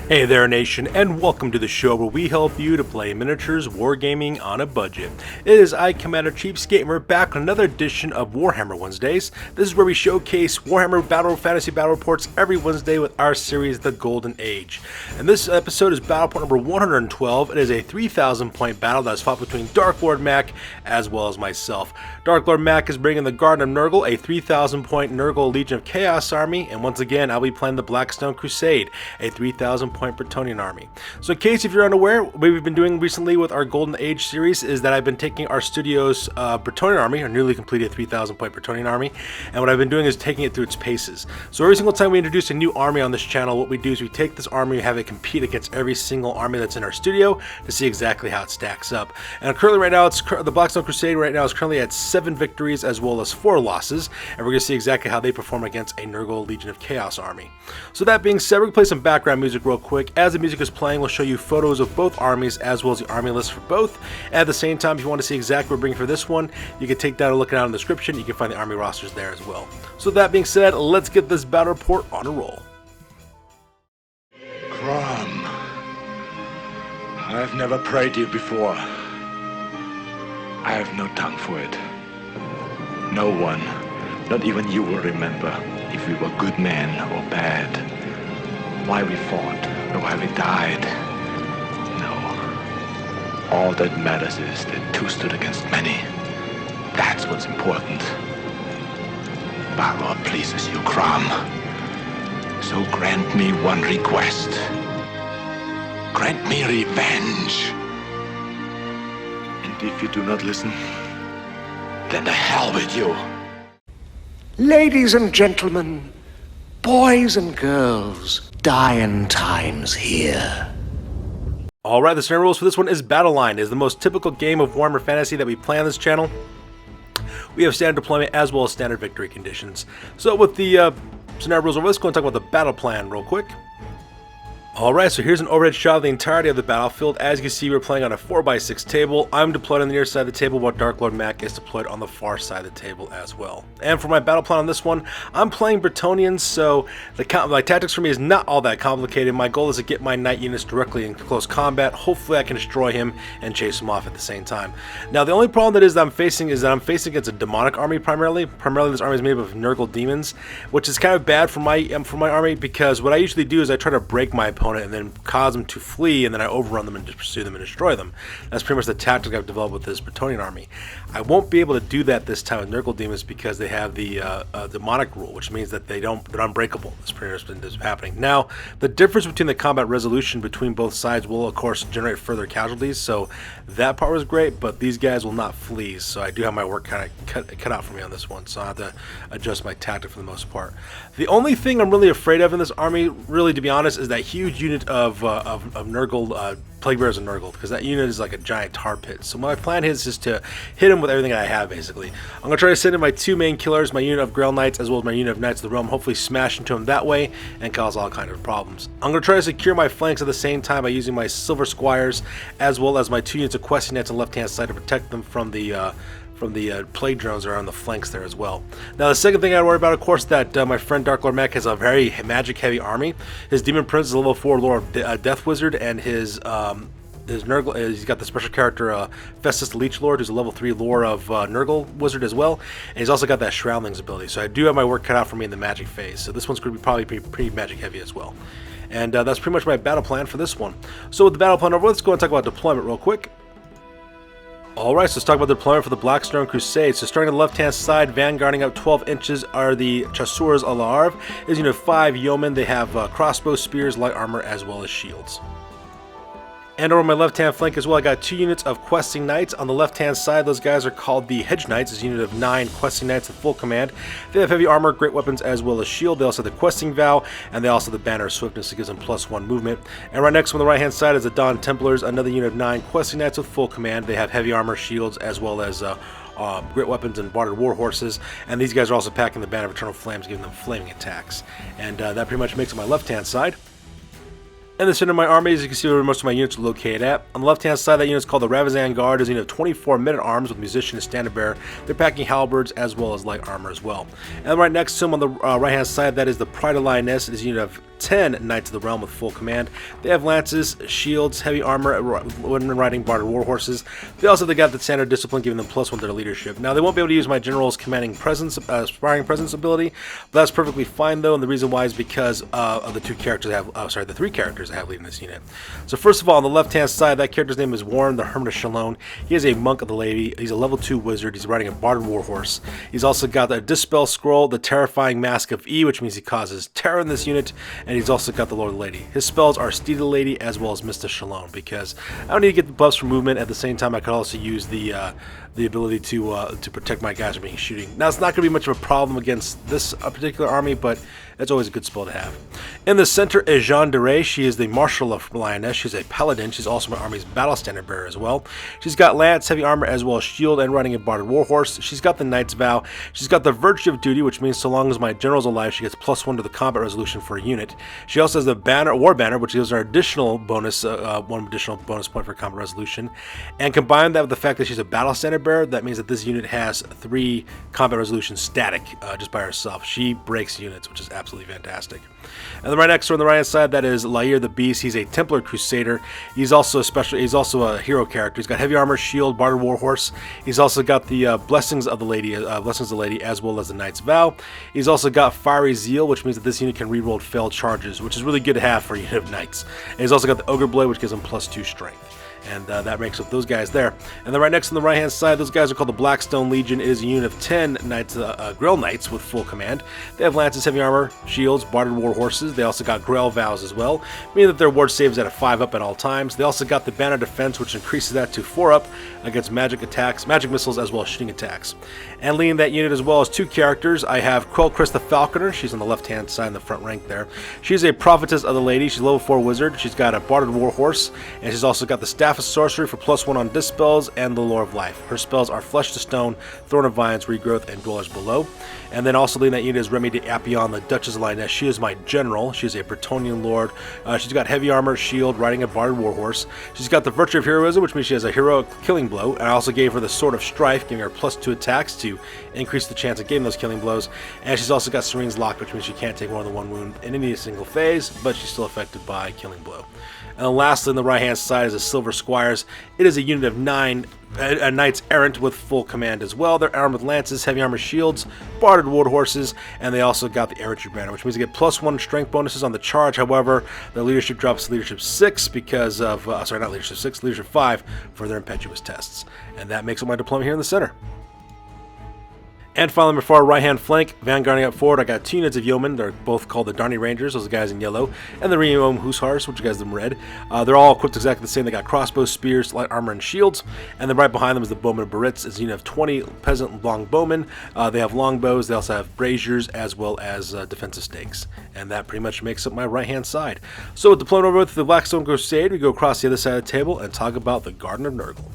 Hey there, nation, and welcome to the show where we help you to play miniatures wargaming on a budget. It is I, Commander Cheapskate, and we're back on another edition of Warhammer Wednesdays. This is where we showcase Warhammer Fantasy Battle Reports every Wednesday with our series, The Golden Age. And this episode is battle point number 112. It is a 3,000 point battle that is fought between Dark Lord Mac as well as myself. Dark Lord Mac is bringing the Garden of Nurgle, a 3,000 point Nurgle Legion of Chaos army, and once again I'll be playing the Blackstone Crusade, a 3,000 point Bretonnian army. So in case if you're unaware, what we've been doing recently with our Golden Age series is that I've been taking our studio's Bretonnian army, our newly completed 3,000 point Bretonnian army, and what I've been doing is taking it through its paces. So every single time we introduce a new army on this channel, what we do is we take this army and have it compete against every single army that's in our studio to see exactly how it stacks up. And currently right now, the Blackstone Crusade right now is currently at 7 victories as well as 4 losses, and we're going to see exactly how they perform against a Nurgle Legion of Chaos army. So that being said, we're going to play some background music real quick. As the music is playing, we'll show you photos of both armies as well as the army list for both. At the same time, if you want to see exactly what we're bringing for this one, you can take down a look at it in the description. You can find the army rosters there as well. So that being said, let's get this battle report on a roll. Crom, I've never prayed you before. I have no tongue for it. No one, not even you, will remember if we were good men or bad, why we fought, or why we died. No. All that matters is that two stood against many. That's what's important. Balor pleases you, Crom. So grant me one request. Grant me revenge. And if you do not listen, then to hell with you. Ladies and gentlemen, boys and girls, dying times here. Alright, the scenario rules for this one is Battle Line. It is the most typical game of Warhammer Fantasy that we play on this channel. We have standard deployment as well as standard victory conditions. So with the scenario rules over, let's go and talk about the battle plan real quick. Alright, so here's an overhead shot of the entirety of the battlefield. As you can see, we're playing on a 4x6 table. I'm deployed on the near side of the table, while Dark Lord Mac is deployed on the far side of the table as well. And for my battle plan on this one, I'm playing Bretonnians, so my tactics for me is not all that complicated. My goal is to get my knight units directly in close combat. Hopefully I can destroy him and chase him off at the same time. Now the only problem that I'm facing against a demonic army primarily. Primarily this army is made up of Nurgle demons, which is kind of bad for my army, because what I usually do is I try to break my opponent and then cause them to flee, and then I overrun them and just pursue them and destroy them. That's pretty much the tactic I've developed with this Bretonnian army. I won't be able to do that this time with Nurgle demons because they have the demonic rule, which means that they're unbreakable. That's pretty much what's happening. Now, the difference between the combat resolution between both sides will, of course, generate further casualties, so that part was great, but these guys will not flee, so I do have my work kind of cut out for me on this one, so I have to adjust my tactic for the most part. The only thing I'm really afraid of in this army, really, to be honest, is that huge unit of Nurgle, Plague Bearers of Nurgle, because that unit is like a giant tar pit. So my plan is just to hit him with everything that I have, basically. I'm going to try to send in my 2 main killers, my unit of Grail Knights as well as my unit of Knights of the Realm, hopefully smash into him that way and cause all kinds of problems. I'm going to try to secure my flanks at the same time by using my Silver Squires as well as my 2 units of Questing Knights on the left-hand side to protect them from the plague drones that are on the flanks there as well. Now the second thing I worry about, of course, that my friend Dark Lord Mac has a very magic heavy army. His Demon Prince is a level 4 lore of Death Wizard, and his Nurgle, he's got the special character Festus the Leech Lord, who's a level 3 lore of Nurgle Wizard as well, and he's also got that Shroudlings ability, so I do have my work cut out for me in the magic phase, so this one's going to be probably pretty magic heavy as well. And that's pretty much my battle plan for this one. So with the battle plan over, let's go and talk about deployment real quick. Alright, so let's talk about the deployment for the Blackstone Crusade. So starting on the left-hand side, vanguarding up 12 inches are the Chasseurs a l'Arve. Is 5 yeomen. They have crossbow, spears, light armor, as well as shields. And over my left-hand flank as well, I got 2 units of Questing Knights. On the left-hand side, those guys are called the Hedge Knights. It's a unit of 9 Questing Knights with full command. They have heavy armor, great weapons, as well as shield. They also have the Questing Vow, and they also have the Banner of Swiftness that gives them +1 movement. And right next to them on the right-hand side is the Dawn Templars, another unit of 9 Questing Knights with full command. They have heavy armor, shields, as well as great weapons and bartered war horses. And these guys are also packing the Banner of Eternal Flames, giving them flaming attacks. And that pretty much makes it my left-hand side. In the center of my army, as you can see where most of my units are located at. On the left-hand side, that unit is called the Ravizan Guard. It's a unit of 24 men-at-arms with musician and standard bearer. They're packing halberds as well as light armor as well. And right next to them on the right-hand side, that is the Pride of Lioness. It is a unit of 10 Knights of the Realm with full command. They have lances, shields, heavy armor when riding barded warhorses. They also got the standard discipline, giving them +1 to their leadership. Now, they won't be able to use my general's commanding presence, sparring presence ability, but that's perfectly fine though, and the reason why is because of the 3 characters I have leading this unit. So first of all, on the left-hand side, that character's name is Warren, the Hermit of Shalone. He is a monk of the lady. He's a level 2 wizard. He's riding a barded warhorse. He's also got the Dispel Scroll, the Terrifying Mask of E, which means he causes terror in this unit, and he's also got the Lord of the Lady. His spells are Steed of the Lady as well as Mist of Shalone, because I don't need to get the buffs for movement. At the same time, I could also use the ability to protect my guys from being shooting. Now, it's not going to be much of a problem against this particular army, but it's always a good spell to have. In the center is Jeanne d'Array. She is the Marshal of Lioness. She's a paladin. She's also my army's battle standard bearer as well. She's got lance, heavy armor, as well as shield, and riding a barded warhorse. She's got the Knight's Vow. She's got the Virtue of Duty, which means so long as my general's alive, she gets +1 to the combat resolution for a unit. She also has the War Banner, which gives her additional bonus, 1 additional bonus point for combat resolution. And combine that with the fact that she's a battle standard bearer, that means that this unit has 3 combat resolutions static just by herself. She breaks units, which is absolutely fantastic. And then right next to her on the right hand side, that is Lair the Beast. He's a Templar Crusader. He's also a hero character. He's got heavy armor, shield, barded warhorse. He's also got the Blessings of the Lady, as well as the Knight's Vow. He's also got Fiery Zeal, which means that this unit can reroll failed charges, which is really good to have for a unit of knights. And he's also got the Ogre Blade, which gives him +2 strength. And that makes up those guys there. And then right next on the right-hand side, those guys are called the Blackstone Legion. It is a unit of 10 Knights, Grail Knights with full command. They have lances, heavy armor, shields, barded war horses. They also got Grail Vows as well, meaning that their ward save is at a 5+ at all times. They also got the Banner Defense, which increases that to 4+ against magic attacks, magic missiles, as well as shooting attacks. And leading that unit as well as 2 characters, I have Quellcris the Falconer. She's on the left-hand side in the front rank there. She's a Prophetess of the Lady. She's a level 4 wizard. She's got a barded war horse, and she's also got the Staff of Sorcery for +1 on Dispels and the Lore of Life. Her spells are Flesh to Stone, Thorn of Vines, Regrowth, and Dwellers Below. And then also leading that unit is Remy de Apion, the Duchess of Lioness. She is my general. She's a Bretonnian lord. She's got heavy armor, shield, riding a barded warhorse. She's got the Virtue of Heroism, which means she has a heroic killing blow. And I also gave her the Sword of Strife, giving her +2 attacks to increase the chance of getting those killing blows. And she's also got Serene's Lock, which means she can't take more than 1 wound in any single phase, but she's still affected by killing blow. And then lastly, on the right-hand side is the Silver Squires. It is a unit of 9 Knights Errant with full command as well. They're armed with lances, heavy armor, shields, barded war horses, and they also got the Errantry Banner, which means they get +1 strength bonuses on the charge. However, their leadership drops to leadership 6 because of, not leadership 6, leadership 5 for their impetuous tests. And that makes up my deployment here in the center. And finally, before our right-hand flank, vanguarding up forward, I got 2 units of yeomen. They're both called the Darney Rangers, those are the guys in yellow, and the Reom Hussars, which are guys in red. They're all equipped exactly the same. They got crossbows, spears, light armor, and shields. And then right behind them is the Bowmen of Baritz. It's a unit of 20 peasant longbowmen. They have longbows. They also have braziers as well as defensive stakes. And that pretty much makes up my right-hand side. So with deployment over with the Blackstone Crusade, we go across the other side of the table and talk about the Garden of Nurgle.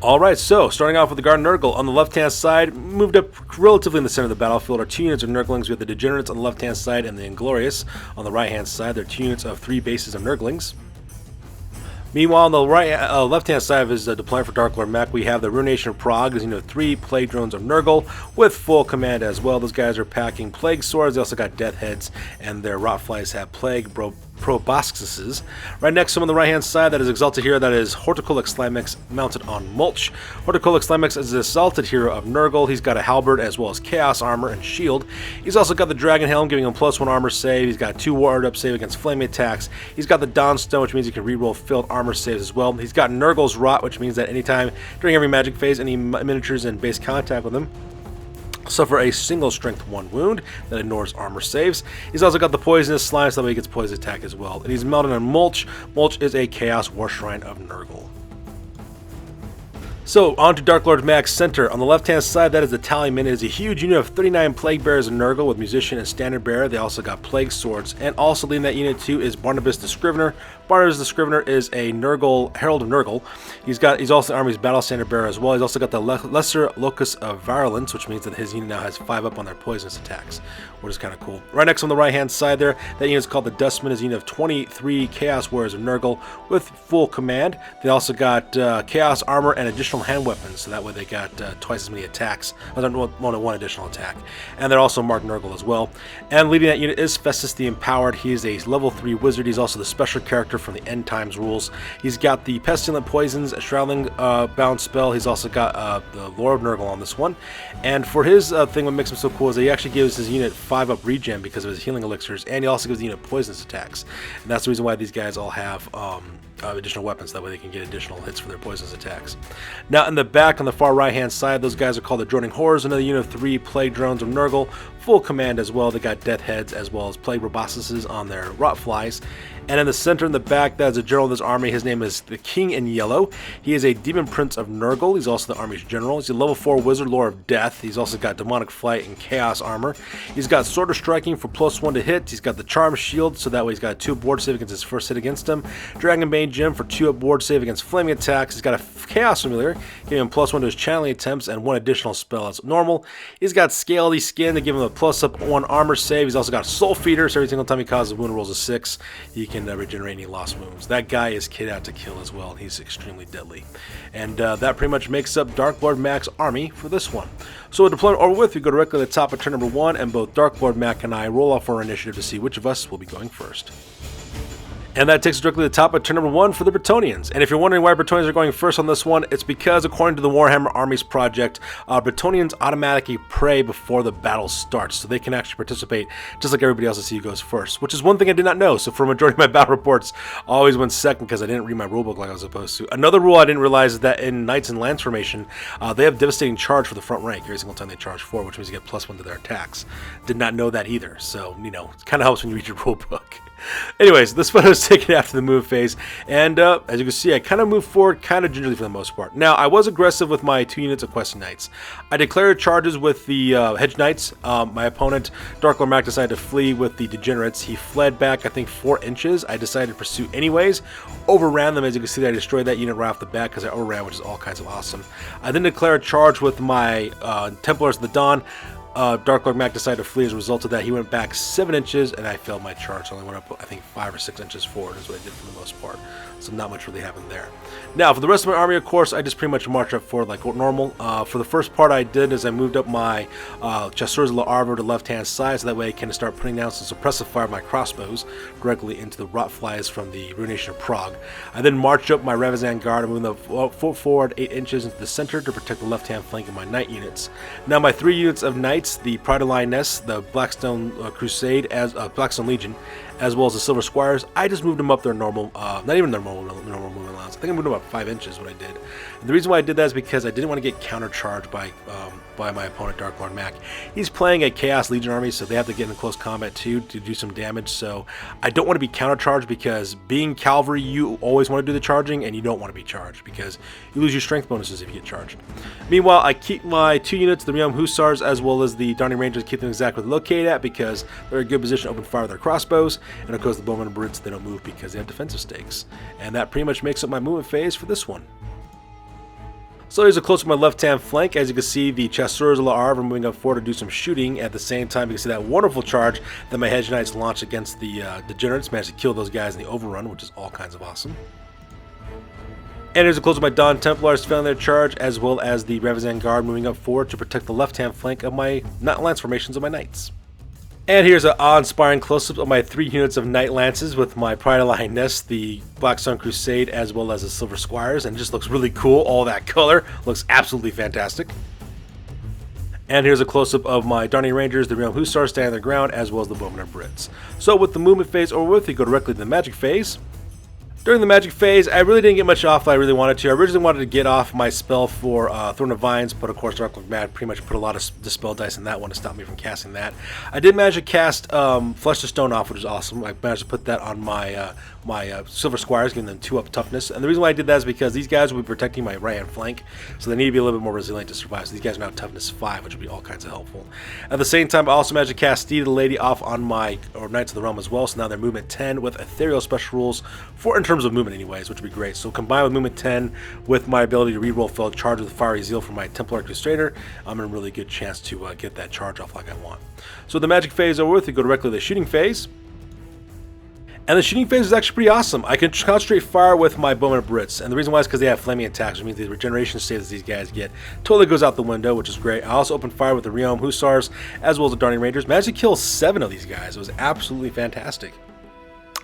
Alright, so starting off with the Garden of Nurgle, on the left-hand side, moved up relatively in the center of the battlefield, are 2 units of Nurglings. We have the Degenerates on the left-hand side and the Inglorious on the right-hand side. They're 2 units of 3 bases of Nurglings. Meanwhile, on the left-hand side of his deployment for Dark Lord Mac, we have the Ruination of Prague. There's 3 Plague Drones of Nurgle with full command as well. Those guys are packing Plague Swords. They also got Death Heads, and their Rotflies have Plague Proboscises. Right next to him on the right-hand side, that is exalted hero, that is Horticulix Slimex mounted on Mulch. Horticulix Slimex is the exalted hero of Nurgle. He's got a halberd as well as chaos armor and shield. He's also got the Dragon Helm, giving him +1 armor save. He's got 2 ward up save against flame attacks. He's got the Dawnstone, which means he can reroll failed armor saves as well. He's got Nurgle's Rot, which means that anytime during every magic phase, any miniatures in base contact with him suffer a single strength 1 wound that ignores armor saves. He's also got the Poisonous Slime, so that way he gets poison attack as well. And he's mounted on Mulch. Mulch is a Chaos War Shrine of Nurgle. So, on to Dark Lord Mac's center. On the left-hand side, that is the Tallyman. It is a huge unit of 39 Plague Bearers of Nurgle with Musician and Standard Bearer. They also got Plague Swords. And also leading that unit too is Barnabas the Scrivener. Barnabas the Scrivener is a Nurgle, Herald of Nurgle. He's also the Army's Battle Standard Bearer as well. He's also got the Lesser Locus of Virulence, which means that his unit now has 5+ on their poisonous attacks, which is kind of cool. Right next on the right-hand side there, that unit is called the Dustman. Is a unit of 23 Chaos Warriors of Nurgle with full command. They also got Chaos Armor and additional additional hand weapons, so that way they got twice as many attacks. One additional attack. And they're also marked Nurgle as well. And leading that unit is Festus the Empowered. He is a level 3 wizard. He's also the special character from the End Times rules. He's got the Pestilent Poisons, a Shrouding bound spell. He's also got the Lore of Nurgle on this one. And for his thing, what makes him so cool is that he actually gives his unit 5-up regen because of his healing elixirs, and he also gives the unit poisonous attacks. And that's the reason why these guys all have additional weapons, that way they can get additional hits for their poisonous attacks. Now in the back on the far right hand side, those guys are called the Droning Horrors, another unit of 3 Plague Drones of Nurgle, full command as well. They got Death Heads as well as Plague Robossuses on their Rotflies. And in the center in the back, that's a general of this army. His name is the King in Yellow. He is a Demon Prince of Nurgle. He's also the army's general. He's a level 4 Wizard, Lore of Death. He's also got Demonic Flight and Chaos Armor. He's got Sword of Striking for +1 to hit. He's got the Charm Shield, so that way he's got a 2 board save against his first hit against him. Dragonbane Gem for 2 board save against flaming attacks. He's got a Chaos Familiar, giving him +1 to his channeling attempts and 1 additional spell as normal. He's got Scaly Skin to give him a +1 armor save. He's also got Soul Feeder, so every single time he causes a wound rolls a 6, he can regenerate any lost wounds. That guy is kid out to kill as well, and he's extremely deadly. And that pretty much makes up Dark Lord Mac's army for this one. So with deployment over with, we go directly to the top of turn number 1, and both Dark Lord Mac and I roll off our initiative to see which of us will be going first. And that takes us directly to the top of turn number 1 for the Bretonnians. And if you're wondering why Bretonnians are going first on this one, it's because according to the Warhammer Armies Project, Bretonnians automatically pray before the battle starts, so they can actually participate just like everybody else to see who goes first, which is one thing I did not know. So for a majority of my battle reports, I always went second because I didn't read my rulebook like I was supposed to. Another rule I didn't realize is that in Knights and Lance formation, they have devastating charge for the front rank every single time they charge forward, which means you get +1 to their attacks. Did not know that either, so you know, it kind of helps when you read your rulebook. Anyways, this photo is taken after the move phase, and as you can see, I kind of moved forward kind of gingerly for the most part. Now, I was aggressive with my 2 units of Questing Knights. I declared charges with the Hedge Knights. My opponent, Dark Lord Mac, decided to flee with the Degenerates. He fled back, I think, 4 inches. I decided to pursue anyways. Overran them. As you can see, I destroyed that unit right off the bat because I overran, which is all kinds of awesome. I then declared charge with my Templars of the Dawn. Dark Lord Mac decided to flee. As a result of that, he went back 7 inches, and I failed my charge. So I only went up, I think, 5 or 6 inches forward is what I did for the most part. So not much really happened there. Now, for the rest of my army, of course, I just pretty much marched up forward like normal. For the first part I did is I moved up my Chasseurs de l'Arbre to the left-hand side, so that way I can start putting down some suppressive fire of my crossbows directly into the Rotflies from the Ruination of Prague. I then marched up my Ravizan Guard and moved them forward 8 inches into the center to protect the left-hand flank of my Knight units. Now, my 3 units of Knights, the Pride of Lioness, the Blackstone Crusade, Blackstone Legion, as well as the Silver Squires, I just moved them up their normal, not even their normal movement allowance. I think I moved them up 5 inches when I did. And the reason why I did that is because I didn't want to get countercharged by my opponent, Dark Lord Mac. He's playing a Chaos Legion army, so they have to get in close combat too to do some damage. So I don't want to be countercharged, because being cavalry, you always want to do the charging, and you don't want to be charged because you lose your strength bonuses if you get charged. Meanwhile, I keep my 2 units, the Realm Hussars as well as the Darning Rangers, keep them exactly where they're located at because they're in a good position to open fire with their crossbows. And of course, the Bowmen and Brits, they don't move because they have defensive stakes. And that pretty much makes up my movement phase for this one. So here's a close to my left-hand flank. As you can see, the Chasseurs de l'Arbre are moving up forward to do some shooting. At the same time, you can see that wonderful charge that my Hedge Knights launched against the Degenerates. Managed to kill those guys in the overrun, which is all kinds of awesome. And here's a close to my Dawn Templars failing their charge, as well as the Ravizan Guard moving up forward to protect the left-hand flank of my lance formations of my Knights. And here's an awe-inspiring close-up of my 3 units of Knight Lances with my Pride of Lioness, the Blackstone Crusade, as well as the Silver Squires, and it just looks really cool. All that color looks absolutely fantastic. And here's a close-up of my Darning Rangers, the Realm Hussars standing their ground, as well as the Bowmen and Brits. So with the movement phase over with, we go directly to the magic phase. During the magic phase, I really didn't get much off that I really wanted to. I originally wanted to get off my spell for Throne of Vines, but of course Dark Lord Mac pretty much put a lot of dispel dice in that one to stop me from casting that. I did manage to cast Flesh to Stone off, which is awesome. I managed to put that on my Silver Squires, giving them 2 up toughness. And the reason why I did that is because these guys will be protecting my right-hand flank, so they need to be a little bit more resilient to survive. So these guys are now toughness 5, which will be all kinds of helpful. At the same time, I also managed to cast Steed of the Lady off on my Knights of the Realm as well, so now they're movement 10 with ethereal special rules in terms of movement anyways, which would be great. So combined with movement 10 with my ability to reroll failed charge with Fiery Zeal from my Templar Crusader, I'm in a really good chance to get that charge off like I want. So the magic phase over with, we go directly to the shooting phase. And the shooting phase is actually pretty awesome. I can concentrate fire with my Bowmen of Brits, and the reason why is because they have flaming attacks, which means the regeneration saves these guys get totally goes out the window, which is great. I also opened fire with the Realm Hussars, as well as the Darning Rangers. Managed to kill 7 of these guys. It was absolutely fantastic.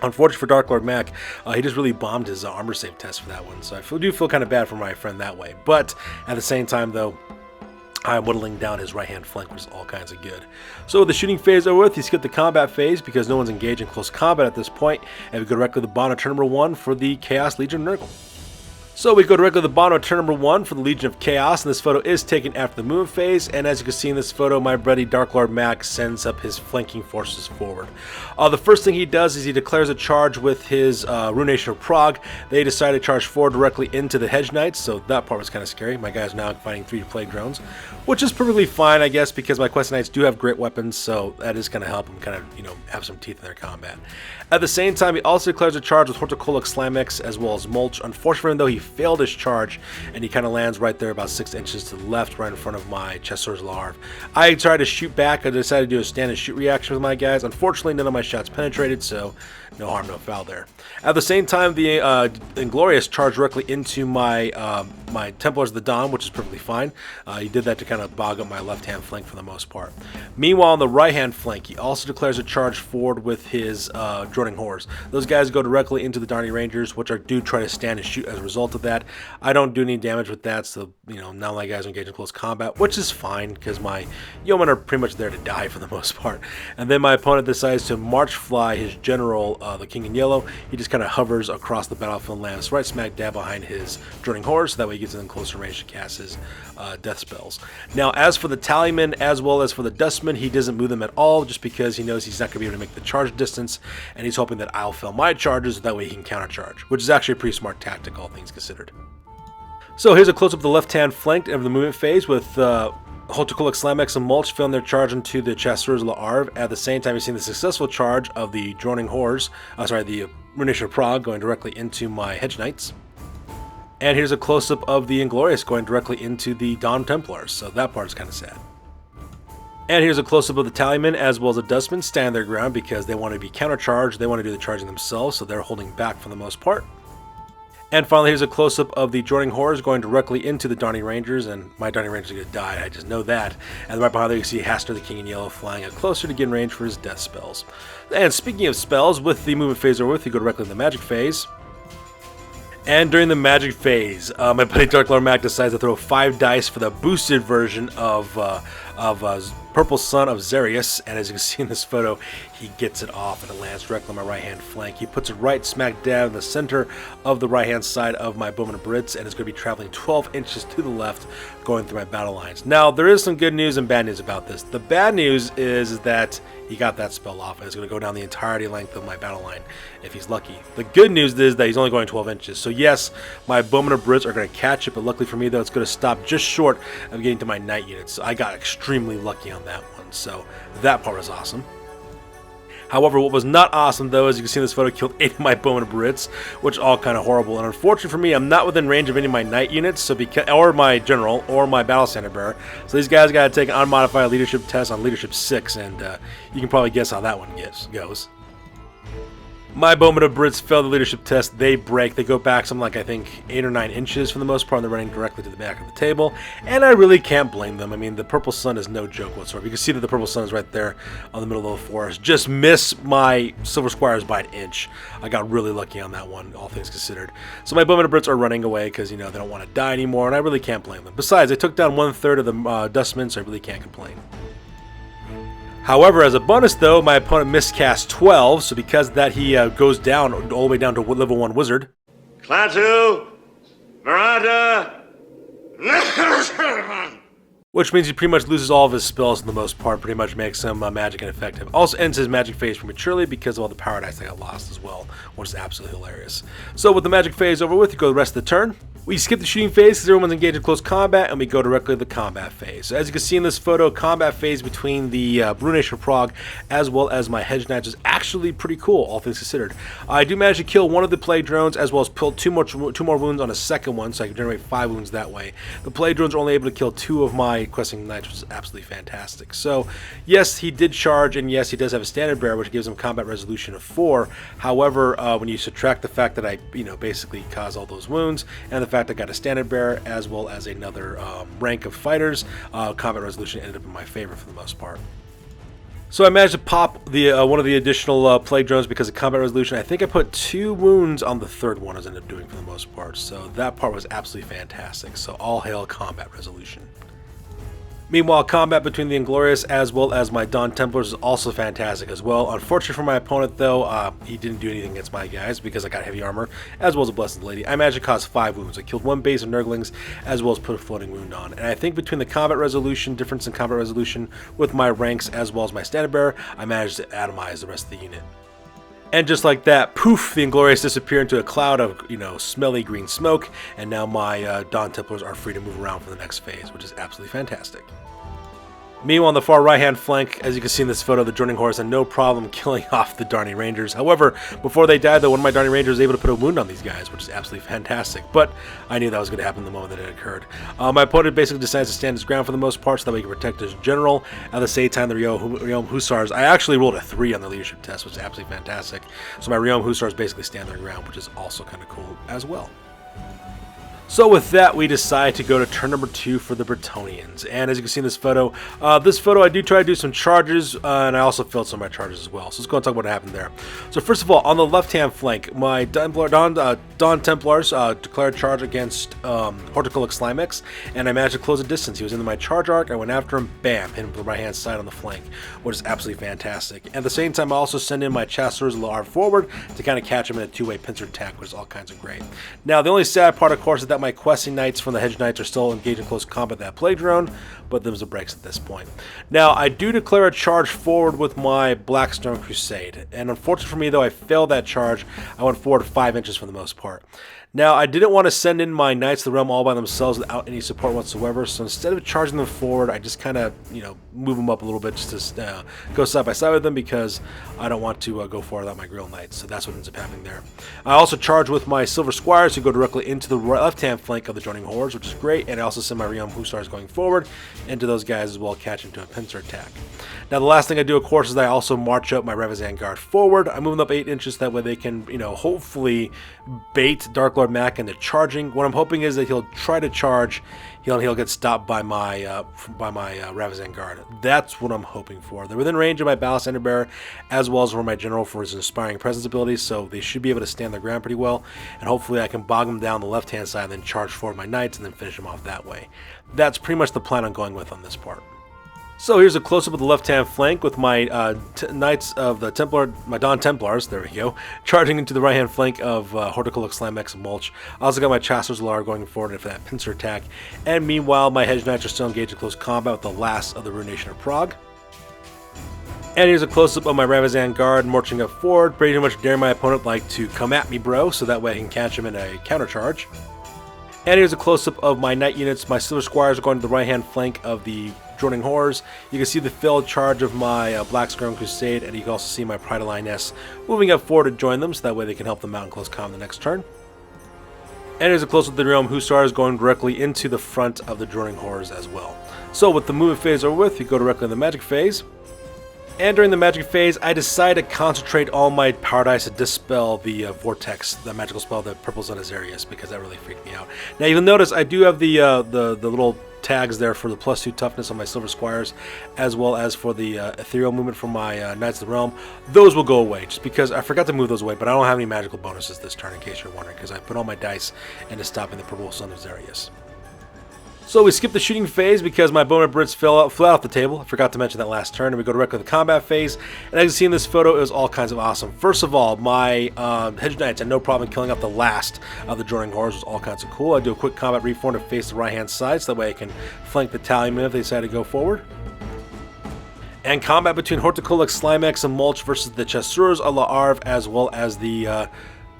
Unfortunately for Dark Lord Mac, he just really bombed his armor save test for that one, so I do feel kind of bad for my friend that way. But at the same time, though, I'm whittling down his right-hand flank, which is all kinds of good. So with the shooting phase over with, you skip the combat phase because no one's engaged in close combat at this point, and we go directly to the bottom of turn number 1 for the Chaos Legion Nurgle. So we go directly to the bottom of turn number 1 for the Legion of Chaos, and this photo is taken after the movement phase, and as you can see in this photo, my buddy Dark Lord Mac sends up his flanking forces forward. The first thing he does is he declares a charge with his Ruination of Prague. They decide to charge forward directly into the Hedge Knights, so that part was kind of scary. My guy's now fighting 3 plague drones, which is perfectly fine, I guess, because my Quest Knights do have great weapons, so that is going to help them kind of, have some teeth in their combat. At the same time, he also declares a charge with Horticolix Slimex as well as Mulch. Unfortunately for him, though, he failed his charge, and he kind of lands right there about 6 inches to the left, right in front of my Chester's Larve. I tried to shoot back. I decided to do a stand and shoot reaction with my guys. Unfortunately, none of my shots penetrated, so no harm, no foul there. At the same time, the Inglorious charged directly into my my Templars of the Dawn, which is perfectly fine. He did that to kind of bog up my left-hand flank for the most part. Meanwhile, on the right-hand flank, he also declares a charge forward with his Droning Horrors. Those guys go directly into the Darning Rangers, which do try to stand and shoot as a result of that. I don't do any damage with that, so none of my guys engage in close combat, which is fine because my yeomen are pretty much there to die for the most part. And then my opponent decides to march fly his general, the King in Yellow. He just kind of hovers across the battlefield and lands right smack dab behind his Droning Horrors, so that way he gets in closer range to cast his death spells. Now, as for the Tallyman as well as for the Dustman, he doesn't move them at all just because he knows he's not going to be able to make the charge distance, and he's hoping that I'll fail my charges, so that way he can countercharge, which is actually a pretty smart tactic, all things considered. So here's a close-up of the left-hand flank of the movement phase with Horticolix Slimex and Mulch filling their charge into the Chasseurs L'Arve. At the same time, you've seen the successful charge of the Droning Horrors, the Ruination of Prague going directly into my Hedge Knights. And here's a close-up of the Inglorious going directly into the Dawn Templars, so that part is kind of sad. And here's a close-up of the Tallyman as well as the Dustman stand their ground because they want to be countercharged, they want to do the charging themselves, so they're holding back for the most part. And finally, here's a close-up of the Droning Horrors going directly into the Darning Rangers, and my Darning Rangers are going to die, I just know that. And right behind there you can see Haster the King in Yellow flying closer to get in range for his death spells. And speaking of spells, with the movement phase over with, you go directly to the magic phase. And during the magic phase, my buddy Dark Lord Mac decides to throw 5 dice for the boosted version of Purple Sun of Xerius, and as you can see in this photo, he gets it off and it lands directly on my right-hand flank. He puts it right smack dab in the center of the right-hand side of my Bowmen of Brits, and it's going to be traveling 12 inches to the left, going through my battle lines. Now, there is some good news and bad news about this. The bad news is that he got that spell off, and it's going to go down the entirety length of my battle line if he's lucky. The good news is that he's only going 12 inches. So yes, my Bowmen of Brits are going to catch it, but luckily for me, though, it's going to stop just short of getting to my Knight units. So I got extremely lucky on that one, so that part was awesome. However, what was not awesome, though, as you can see in this photo, killed 8 of my Bowmen of Brits, which are all kind of horrible. And unfortunately for me, I'm not within range of any of my Knight units, so or my General, or my Battle Standard Bearer. So these guys got to take an unmodified leadership test on Leadership 6, and you can probably guess how that one goes. My Bowmen of Brits fail the leadership test. They break. They go back something like, I think, 8 or 9 inches for the most part, and they're running directly to the back of the table. And I really can't blame them. I mean, the Purple Sun is no joke whatsoever. You can see that the Purple Sun is right there on the middle of the forest. Just miss my Silver Squires by an inch. I got really lucky on that one, all things considered. So my Bowmen of Brits are running away because, they don't want to die anymore, and I really can't blame them. Besides, they took down 1/3 of the Dustmen, so I really can't complain. However, as a bonus, though, my opponent miscast 12, so because of that, he goes down all the way down to level 1 Wizard. Klaatu, Veranda, which means he pretty much loses all of his spells for the most part, pretty much makes him magic ineffective. Also ends his magic phase prematurely because of all the power dice that got lost as well, which is absolutely hilarious. So with the magic phase over with, you go the rest of the turn. We skip the shooting phase because everyone's engaged in close combat, and we go directly to the combat phase. So as you can see in this photo, combat phase between the Blue Nation of Prague as well as my Hedge Knights is actually pretty cool, all things considered. I do manage to kill one of the plague drones as well as pull two more wounds on a second one, so I can generate 5 wounds that way. The plague drones are only able to kill 2 of my questing knights, which is absolutely fantastic. So yes, he did charge, and yes, he does have a standard bearer, which gives him combat resolution of 4. However, when you subtract the fact that I basically caused all those wounds, and the fact I got a standard bearer as well as another rank of fighters, combat resolution ended up in my favor for the most part. So I managed to pop the one of the additional plague drones because of combat resolution. I think I put 2 wounds on the third one, as I ended up doing for the most part. So that part was absolutely fantastic. So all hail combat resolution. Meanwhile, combat between the Inglorious as well as my Dawn Templars is also fantastic as well. Unfortunately for my opponent, though, he didn't do anything against my guys because I got heavy armor as well as a Blessed Lady. I managed to cause 5 wounds. I killed 1 base of Nurglings as well as put a floating wound on. And I think between the combat resolution, difference in combat resolution with my ranks as well as my standard bearer, I managed to atomize the rest of the unit. And just like that, poof, the Inglorious disappear into a cloud of, smelly green smoke, and now my Dawn Templars are free to move around for the next phase, which is absolutely fantastic. Meanwhile, on the far right-hand flank, as you can see in this photo, the Journeying Horse had no problem killing off the Darnay Rangers. However, before they died, though, one of my Darnay Rangers was able to put a wound on these guys, which is absolutely fantastic. But I knew that was going to happen the moment that it occurred. My opponent basically decides to stand his ground for the most part, so that way he can protect his general. At the same time, the Realm Hussars, I actually rolled a 3 on the leadership test, which is absolutely fantastic. So my Realm Hussars basically stand their ground, which is also kind of cool as well. So with that, we decide to go to turn number 2 for the Bretonnians. And as you can see in this photo, I do try to do some charges, and I also failed some of my charges as well. So let's go and talk about what happened there. So first of all, on the left-hand flank, my Dawn Templars declared charge against Horticolic Slimex, and I managed to close a distance. He was into my charge arc. I went after him, bam, hit him from the right-hand side on the flank, which is absolutely fantastic. At the same time, I also send in my Chasseurs Lar forward to kind of catch him in a 2-way pincer attack, which is all kinds of great. Now, the only sad part, of course, is that my questing knights from the Hedge Knights are still engaged in close combat with that plague drone, but them's the breaks at this point. Now, I do declare a charge forward with my Blackstone Crusade, and unfortunately for me, though, I failed that charge. I went forward 5 inches for the most part. Now, I didn't want to send in my Knights of the Realm all by themselves without any support whatsoever, so instead of charging them forward, I just kind of, move them up a little bit just to go side by side with them because I don't want to go forward without my Grill Knights, so that's what ends up happening there. I also charge with my Silver Squires who go directly into the left-hand flank of the Joining Hordes, which is great, and I also send my Realm Hussars going forward into those guys as well, catching to a pincer attack. Now, the last thing I do, of course, is I also march up my Revizan Guard forward. I move them up 8 inches, that way they can, hopefully bait Dark Lord Mac into charging. What I'm hoping is that he'll try to charge, he'll get stopped by my Revizan Guard. That's what I'm hoping for. They're within range of my Ballast Standard Bearer as well as for my General for his Inspiring Presence abilities, so they should be able to stand their ground pretty well, and hopefully I can bog them down the left-hand side and then charge forward my Knights and then finish them off that way. That's pretty much the plan I'm going with on this part. So here's a close-up of the left-hand flank with my Knights of the Templar, my Dawn Templars, there we go, charging into the right-hand flank of Horticolic Slimex and Mulch. I also got my Chasseurs Lar going forward for that pincer attack, and meanwhile my Hedge Knights are still engaged in close combat with the last of the Rune Nation of Prague. And here's a close-up of my Revizan Guard marching up forward, pretty much daring my opponent like to come at me, bro, so that way I can catch him in a counter-charge. And here's a close-up of my Knight units. My Silver Squires are going to the right-hand flank of the Joining Horrors. You can see the failed charge of my Blackstone Crusade, and you can also see my Pride of Lioness moving up forward to join them, so that way they can help them out in close combat the next turn. And here's a close-up of the Realm Hussars going directly into the front of the Joining Horrors as well. So with the movement phase over with, we go directly in the magic phase. And during the magic phase, I decide to concentrate all my power dice to dispel the vortex, the magical spell that purples on Azarius, because that really freaked me out. Now you'll notice I do have the little tags there for the +2 toughness on my Silver Squires, as well as for the ethereal movement from my Knights of the Realm. Those will go away, just because I forgot to move those away, but I don't have any magical bonuses this turn, in case you're wondering, because I put all my dice into stopping the purple sun of Azarius. So we skip the shooting phase because my Bowman Brits fell flat off the table. I forgot to mention that last turn, and we go directly to the combat phase. And as you see in this photo, it was all kinds of awesome. First of all, my Hedge Knights had no problem killing up the last of the Joining Horrors. It was all kinds of cool. I do a quick combat reform to face the right-hand side, so that way I can flank the Tallyman if they decide to go forward. And combat between Horticolic Slimex and Mulch versus the Chasseurs a la Arve, as well as the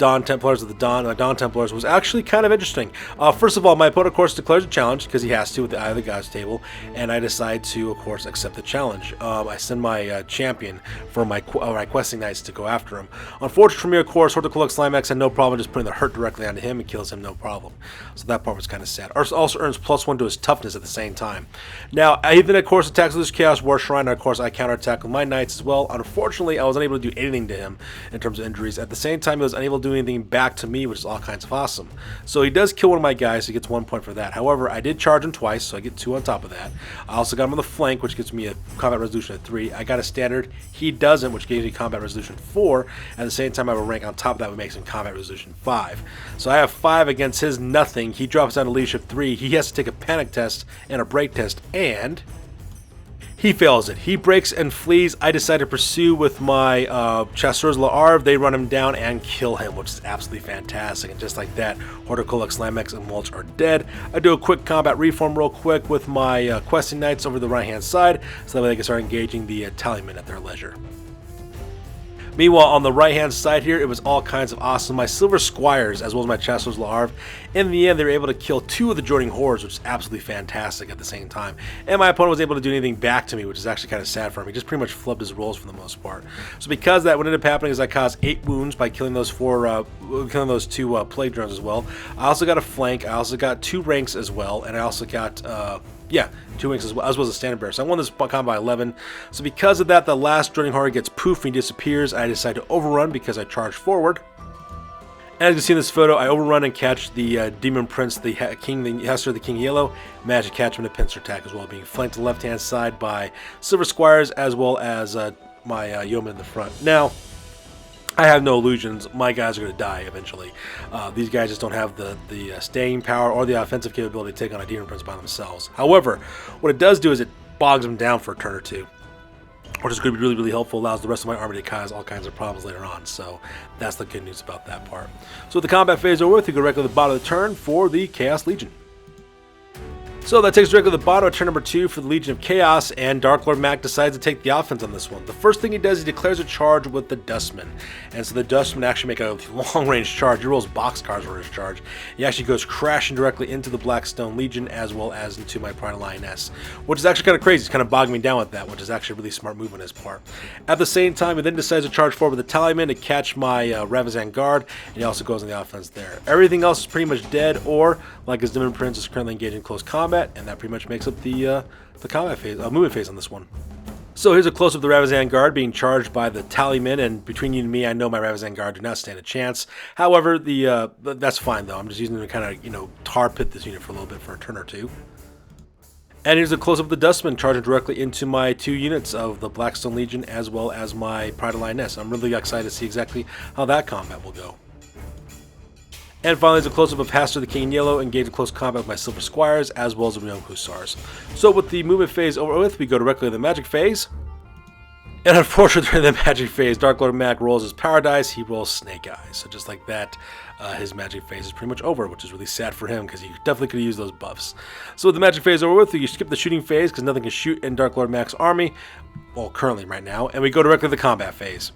Dawn Templars of the Dawn Templars was actually kind of interesting. First of all, my opponent, of course, declares a challenge because he has to with the Eye of the Gods table, and I decide to, of course, accept the challenge. I send my champion for my questing knights to go after him. Unfortunately for me, of course, Horticulus Slimax had no problem just putting the hurt directly onto him and kills him no problem. So that part was kind of sad. Also earns +1 to his toughness at the same time. Now, he then, of course, attacks with his Chaos War Shrine, and of course, I counterattack with my knights as well. Unfortunately, I was unable to do anything to him in terms of injuries. At the same time, he was unable to do anything back to me, which is all kinds of awesome. So he does kill one of my guys, so he gets 1 point for that. However, I did charge him twice, so I get 2 on top of that. I also got him on the flank, which gives me a combat resolution of 3. I got a standard. He doesn't, which gives me combat resolution 4. At the same time, I have a rank on top of that, which makes him combat resolution 5. So I have 5 against his nothing. He drops down to leadership 3. He has to take a panic test and a break test, and he fails it. He breaks and flees. I decide to pursue with my Chasseurs L'Arve. They run him down and kill him, which is absolutely fantastic. And just like that, Horticulus, Slimax, and Mulch are dead. I do a quick combat reform real quick with my questing knights over the right-hand side, so that way they can start engaging the tallymen at their leisure. Meanwhile, on the right-hand side here, it was all kinds of awesome. My Silver Squires, as well as my Chasseurs L'Arve, in the end, they were able to kill 2 of the joining hordes, which is absolutely fantastic at the same time. And my opponent was able to do anything back to me, which is actually kind of sad for him. He just pretty much flubbed his rolls for the most part. So because that, what ended up happening is I caused 8 wounds by killing those 2 plague drones as well. I also got a flank. I also got 2 ranks as well, and I also got 2 ranks as well as a standard bearer. So I won this combat by 11. So because of that, the last joining horde gets poof and he disappears. I decide to overrun because I charge forward. And as you can see in this photo, I overrun and catch the Demon Prince, the Hester, the King Yellow. Managed to catch him in a pincer attack as well, being flanked to the left-hand side by Silver Squires as well as my Yeoman in the front. Now, I have no illusions. My guys are going to die eventually. These guys just don't have the staying power or the offensive capability to take on a Demon Prince by themselves. However, what it does do is it bogs them down for a turn or two, which is going to be really, really helpful. Allows the rest of my army to cause all kinds of problems later on. So that's the good news about that part. So with the combat phase over with, we go directly to the bottom of the turn for the Chaos Legion. So that takes us directly to the bottom of turn number 2 for the Legion of Chaos, and Dark Lord Mac decides to take the offense on this one. The first thing he does, he declares a charge with the Dustman. And so the Dustman actually make a long-range charge. He rolls boxcars for his charge. He actually goes crashing directly into the Blackstone Legion as well as into my Pride Lioness, which is actually kind of crazy. He's kind of bogging me down with that, which is actually a really smart move on his part. At the same time, he then decides to charge forward with the Tallyman to catch my Ravizan Guard, and he also goes on the offense there. Everything else is pretty much dead, or like his Demon Prince is currently engaged in close combat, and that pretty much makes up the combat phase, movement phase on this one. So here's a close-up of the Ravizan Guard being charged by the Tallyman, and between you and me, I know my Ravizan Guard do not stand a chance. However, that's fine though. I'm just using them to kind of, tar pit this unit for a little bit for a turn or two. And here's a close-up of the Dustman charging directly into my 2 units of the Blackstone Legion as well as my Pride of Lioness. I'm really excited to see exactly how that combat will go. And finally, there's a close-up of Hester the King in Yellow engaged in close combat with my Silver Squires as well as the Realm Hussars. So with the movement phase over with, we go directly to the magic phase. And unfortunately, during the magic phase, Dark Lord Mac rolls his Power Dice, he rolls Snake Eyes. So just like that, his magic phase is pretty much over, which is really sad for him because he definitely could have used those buffs. So with the magic phase over with, you skip the shooting phase because nothing can shoot in Dark Lord Mac's army, well, currently right now, and we go directly to the combat phase.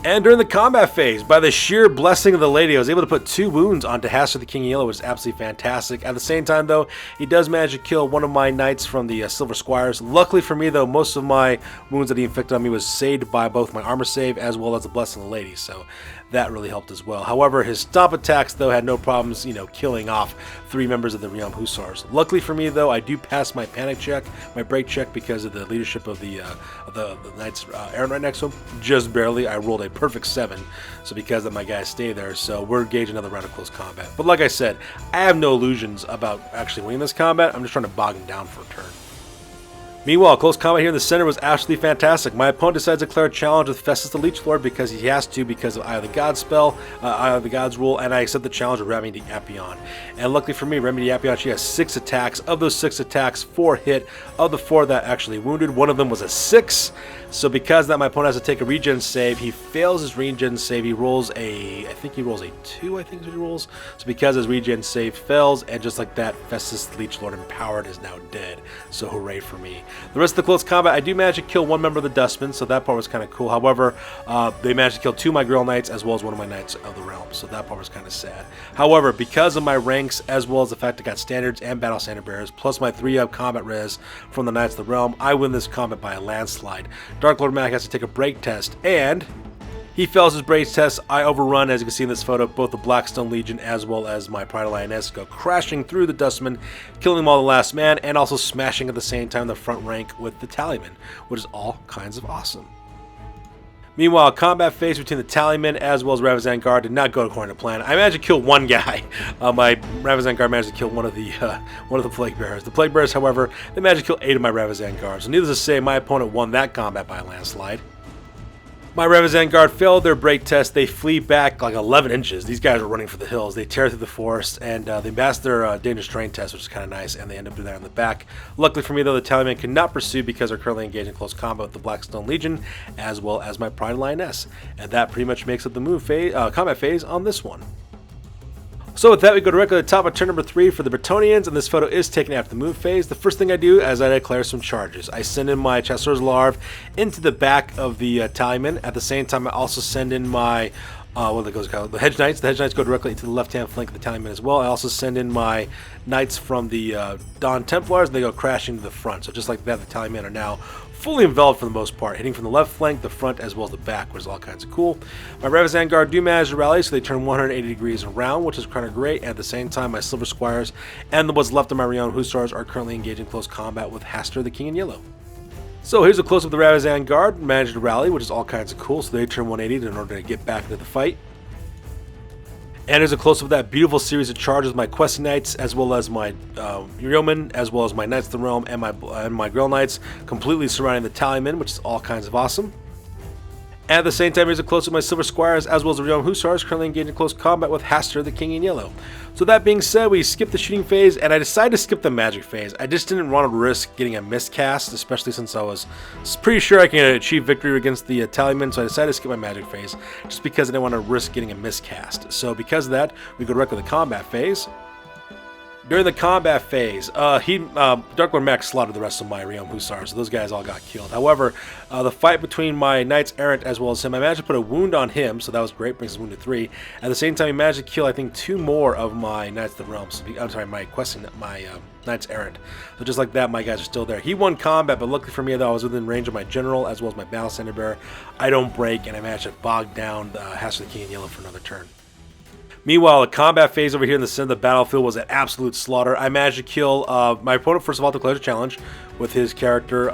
And during the combat phase, by the sheer blessing of the lady, I was able to put 2 wounds onto Hester the King in Yellow, which is absolutely fantastic. At the same time, though, he does manage to kill one of my knights from the Silver Squires. Luckily for me, though, most of my wounds that he inflicted on me was saved by both my armor save as well as the blessing of the lady, so that really helped as well. However, his stomp attacks, though, had no problems, killing off 3 members of the Realm Hussars. Luckily for me, though, I do pass my panic check, my break check, because of the leadership of the Knights Aaron right next to him. Just barely. I rolled a perfect 7, so because of my guys stay there, so we're engaged another round of close combat. But like I said, I have no illusions about actually winning this combat. I'm just trying to bog him down for a turn. Meanwhile, close combat here in the center was absolutely fantastic. My opponent decides to declare a challenge with Festus the Leech Lord because he has to because of Eye of the Gods spell, Eye of the Gods rule, and I accept the challenge of Remedy Apion. And luckily for me, Remedy Apion, she has 6 attacks. Of those 6 attacks, 4 hit. Of the 4 that actually wounded, one of them was a 6. So because of that, my opponent has to take a regen save. He fails his regen save. He rolls a, I think he rolls a 2, I think is what he rolls. So because his regen save fails, and just like that, Festus Leech Lord Empowered is now dead. So hooray for me. The rest of the close combat, I do manage to kill one member of the Dustmen, so that part was kind of cool. However, they managed to kill 2 of my Grill Knights as well as one of my Knights of the Realm, so that part was kind of sad. However, because of my ranks, as well as the fact I got standards and battle standard bearers, plus my 3-up combat res from the Knights of the Realm, I win this combat by a landslide. Dark Lord Mac has to take a break test, and he fails his break test. I overrun, as you can see in this photo, both the Blackstone Legion as well as my Pride of Lioness go crashing through the Dustmen, killing them all the last man, and also smashing at the same time the front rank with the Tallyman, which is all kinds of awesome. Meanwhile, combat phase between the Tallyman as well as Ravizan Guard did not go according to plan. I managed to kill one guy. My Ravizan Guard managed to kill one of the Plague Bearers. The Plague Bearers, however, they managed to kill 8 of my Ravizan Guards. So needless to say, my opponent won that combat by a landslide. My Ravizan Guard failed their break test. They flee back like 11 inches. These guys are running for the hills. They tear through the forest, and they passed their dangerous terrain test, which is kind of nice, and they end up doing that on the back. Luckily for me, though, the Tallyman could not pursue because they're currently engaged in close combat with the Blackstone Legion, as well as my Pride Lioness. And that pretty much makes up the move phase, combat phase on this one. So with that, we go directly to the top of turn number 3 for the Bretonnians, and this photo is taken after the move phase. The first thing I do is I declare some charges. I send in my Chasseurs Larve into the back of the Tallyman. At the same time, I also send in my the Hedge Knights. The Hedge Knights go directly to the left-hand flank of the Tallyman as well. I also send in my Knights from the Dawn Templars, and they go crashing to the front. So just like that, the Tallyman are now fully enveloped for the most part, hitting from the left flank, the front, as well as the back, which is all kinds of cool. My Ravizan Guard do manage to rally, so they turn 180 degrees around, which is kind of great. And at the same time, my Silver Squires and what's left of my Rion Hussars are currently engaged in close combat with Hastur, the King in Yellow. So here's a close-up of the Ravizan Guard, managed to rally, which is all kinds of cool, so they turn 180 in order to get back into the fight. And here's a close-up of that beautiful series of charges, my Questing Knights, as well as my Yeomen, as well as my Knights of the Realm and my Grail Knights, completely surrounding the Tallyman, which is all kinds of awesome. And at the same time, here's a close-up of my Silver Squires, as well as the Rion Hussars, currently engaged in close combat with Hastur, the King in Yellow. So that being said, we skipped the shooting phase, and I decided to skip the magic phase. I just didn't want to risk getting a miscast, especially since I was pretty sure I can achieve victory against the Tallyman, so I decided to skip my magic phase, just because I didn't want to risk getting a miscast. So because of that, we go directly to the combat phase. During the combat phase, Dark Lord Max slaughtered the rest of my Rion Hussars, so those guys all got killed. However, the fight between my Knights Errant as well as him, I managed to put a wound on him, so that was great, brings his wound to 3. At the same time, he managed to kill, I think, 2 more of my Knights of the Realm. I'm sorry, my Knights Errant. So just like that, my guys are still there. He won combat, but luckily for me, though, I was within range of my General as well as my Battle Standard Bearer. I don't break, and I managed to bog down the Hastur, the King in Yellow for another turn. Meanwhile, the combat phase over here in the center of the battlefield was an absolute slaughter. I managed to kill my opponent, first of all, declared a challenge with his character,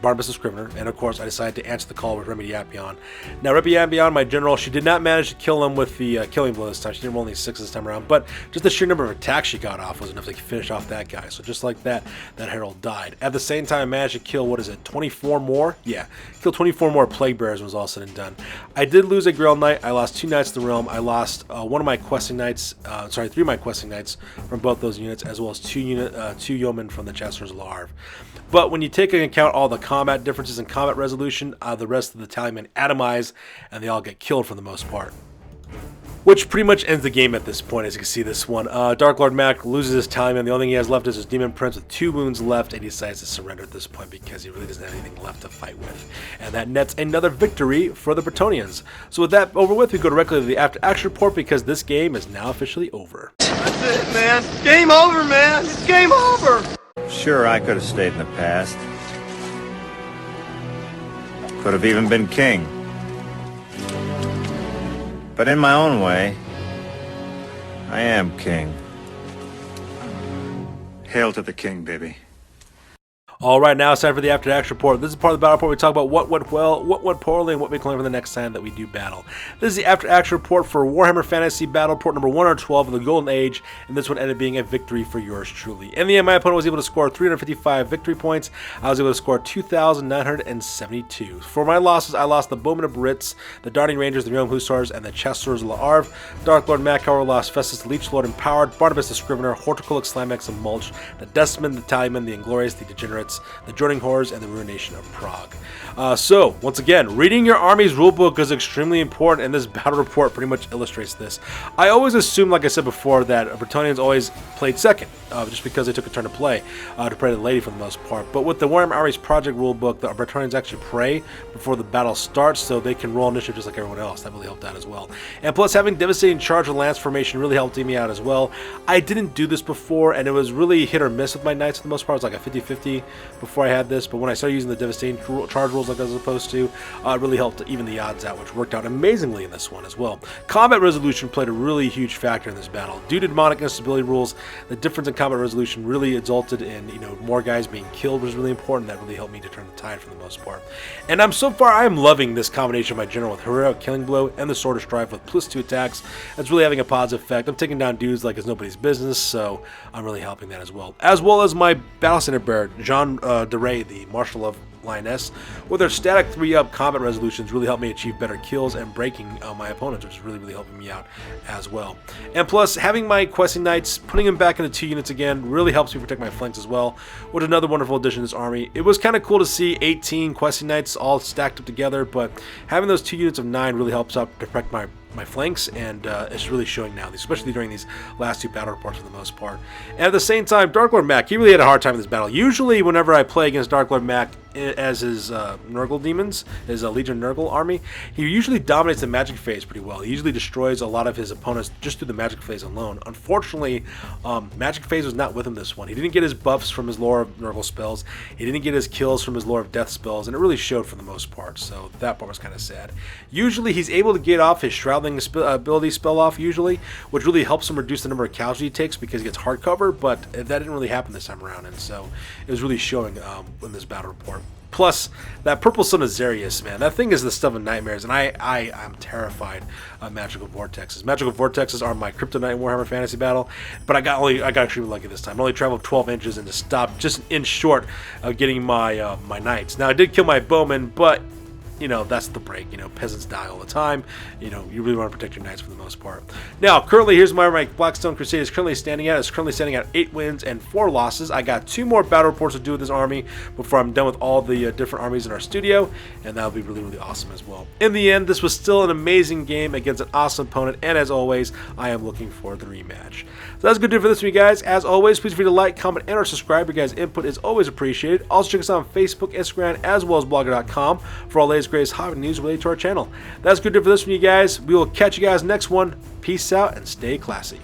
Barnabas the Scrivener, and of course I decided to answer the call with Remedy Apion. Now, Remedy Apion, my general, she did not manage to kill him with the killing blow this time. She didn't roll only 6 this time around, but just the sheer number of attacks she got off was enough to finish off that guy. So just like that, that Herald died. At the same time, I managed to kill, 24 more? Yeah, kill 24 more Plague Bearers when it was all said and done. I did lose a Grail Knight. I lost 2 Knights of the Realm. I lost one of my Questing Knights, 3 of my Questing Knights from both those units, as well as 2 Yeomen from the Chasseurs Larve. But when you take into account all the combat differences in combat resolution, the rest of the Tallyman atomize, and they all get killed for the most part. Which pretty much ends the game at this point, as you can see this one. Dark Lord Mac loses his Tallyman. The only thing he has left is his Demon Prince with 2 wounds left, and he decides to surrender at this point because he really doesn't have anything left to fight with. And that nets another victory for the Bretonnians. So with that over with, we go directly to the after action report because this game is now officially over. That's it, man. It's game over, man. It's game over. Sure, I could have stayed in the past. Could have even been king. But in my own way, I am king. Hail to the king, baby. All right, now it's time for the After Action Report. This is part of the battle report. We talk about what went well, what went poorly, and what we can learn for the next time that we do battle. This is the After Action Report for Warhammer Fantasy Battle Report number 112 of the Golden Age, and this one ended up being a victory for yours truly. In the end, my opponent was able to score 355 victory points. I was able to score 2,972. For my losses, I lost the Bowmen of Brits, the Darting Rangers, the Rion Hussars, and the Chasseurs Larve. Dark Lord Mackauer lost Festus the Leech Lord Empowered, Barnabas the Scrivener, Horticulix, Slamex, and Mulch, the Dustmen, the Tallyman, the Inglorious, the Degenerates, Pirates, the Joining Horrors, and the Ruination of Prague. So, once again, reading your army's rulebook is extremely important, and this battle report pretty much illustrates this. I always assumed, like I said before, that Bretonnians always played second, just because they took a turn to play the lady for the most part. But with the Warhammer Armies Project rulebook, the Bretonnians actually pray before the battle starts, so they can roll initiative just like everyone else. That really helped out as well. And plus, having Devastating Charge with Lance Formation really helped me out as well. I didn't do this before, and it was really hit or miss with my Knights for the most part. It was like a 50-50 before I had this, but when I started using the Devastating Charge rules like I was supposed to, it really helped even the odds out, which worked out amazingly in this one as well. Combat resolution played a really huge factor in this battle. Due to demonic instability rules, the difference in combat resolution really resulted in, more guys being killed was really important. That really helped me to turn the tide for the most part. And so far I am loving this combination of my general with Heroic Killing Blow and the Sword of Strife with +2 attacks. That's really having a positive effect. I'm taking down dudes like it's nobody's business, so I'm really helping that as well. As well as my Battle Center Bear, Jean DeRay, the Marshal of Lioness, with their static 3-up combat resolutions really helped me achieve better kills and breaking my opponents, which is really helping me out as well. And plus, having my Questing Knights, putting them back into 2 units again, really helps me protect my flanks as well, which is another wonderful addition to this army. It was kind of cool to see 18 Questing Knights all stacked up together, but having those 2 units of 9 really helps out protect my flanks, and it's really showing now, especially during these last 2 battle reports for the most part. And at the same time, Dark Lord Mac, he really had a hard time in this battle. Usually whenever I play against Dark Lord Mac as his Nurgle demons, his Legion Nurgle army, he usually dominates the magic phase pretty well. He usually destroys a lot of his opponents just through the magic phase alone. Unfortunately, magic phase was not with him this one. He didn't get his buffs from his Lore of Nurgle spells. He didn't get his kills from his Lore of Death spells, and it really showed for the most part, so that part was kind of sad. Usually he's able to get off his Shrouding ability spell off usually, which really helps him reduce the number of casualty he takes because he gets hard cover, but that didn't really happen this time around, and so it was really showing in this battle report. Plus, that Purple Sun of Xerius, man, that thing is the stuff of nightmares, and I'm terrified of Magical Vortexes. Magical Vortexes are my Kryptonite in Warhammer Fantasy Battle, but I got extremely lucky this time. I only traveled 12 inches and just stopped just in short of getting my my Knights. Now, I did kill my Bowman, but that's the break. Peasants die all the time. You really want to protect your Knights for the most part. Now, currently, here's my Blackstone Crusade is currently standing at. It's currently standing at 8 wins and 4 losses. I got 2 more battle reports to do with this army before I'm done with all the different armies in our studio, and that'll be really awesome as well. In the end, this was still an amazing game against an awesome opponent, and as always, I am looking for the rematch. So that's good to do for this one, guys. As always, please feel free to like, comment, and or subscribe. Your guys' input is always appreciated. Also, check us out on Facebook, Instagram, as well as blogger.com for all the latest greatest hobby news related to our channel. That's good to do for this one, you guys. We will catch you guys next one. Peace out and stay classy.